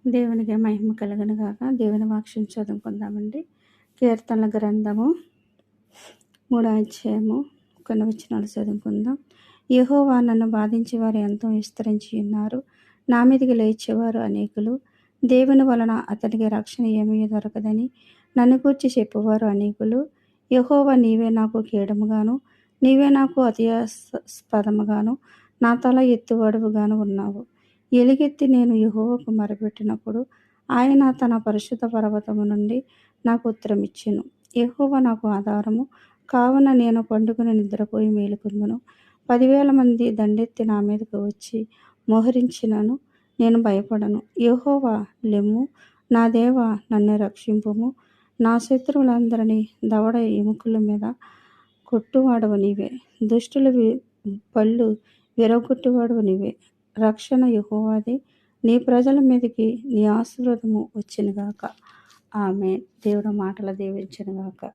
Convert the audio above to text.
దేవునికి మహిమ కలుగును గాక. దేవుని వాక్యం చదువుకుందామండి. కీర్తనల గ్రంథము 3వ అధ్యాయము కొన్ని వచనాలు చదువుకుందాం. యెహోవా నన్ను బాధించేవారు ఎంతో విస్తరించి ఉన్నారు. నా మీదికి లేచేవారు అనేకులు. దేవుని వలన అతనికి రక్షణ ఏమీ దొరకదని నన్ను గూర్చి చెప్పువారు అనేకులు. యెహోవా నీవే నాకు కేడముగాను, నీవే నాకు అతియాస్పదముగాను, నా తల ఎత్తువాడుగాను ఉన్నావు. ఎలుగెత్తి నేను యెహోవాకు మొరపెట్టినప్పుడు ఆయన తన పరిశుద్ధ పర్వతము నుండి నాకు ఉత్తరమిచ్చెను. యెహోవా నాకు ఆధారము కావున నేను పండుకుని నిద్రపోయి మేలుకొందును. 10,000 మంది దండెత్తి నా మీదకు వచ్చి మోహరించినను నేను భయపడను. యెహోవా లెమ్ము, నా దేవా నన్ను రక్షింపుము. నా శత్రువులందరినీ దవడ ఎముకల మీద కొట్టువాడవు నీవే, దుష్టుల పళ్ళు విరగొట్టువాడవు నీవే. రక్షణ యెహోవాదే, నీ ప్రజల మీదకి నీ ఆశీర్వాదము వచ్చునుగాక. ఆమేన్. దేవుడు మాటలు దీవించునుగాక.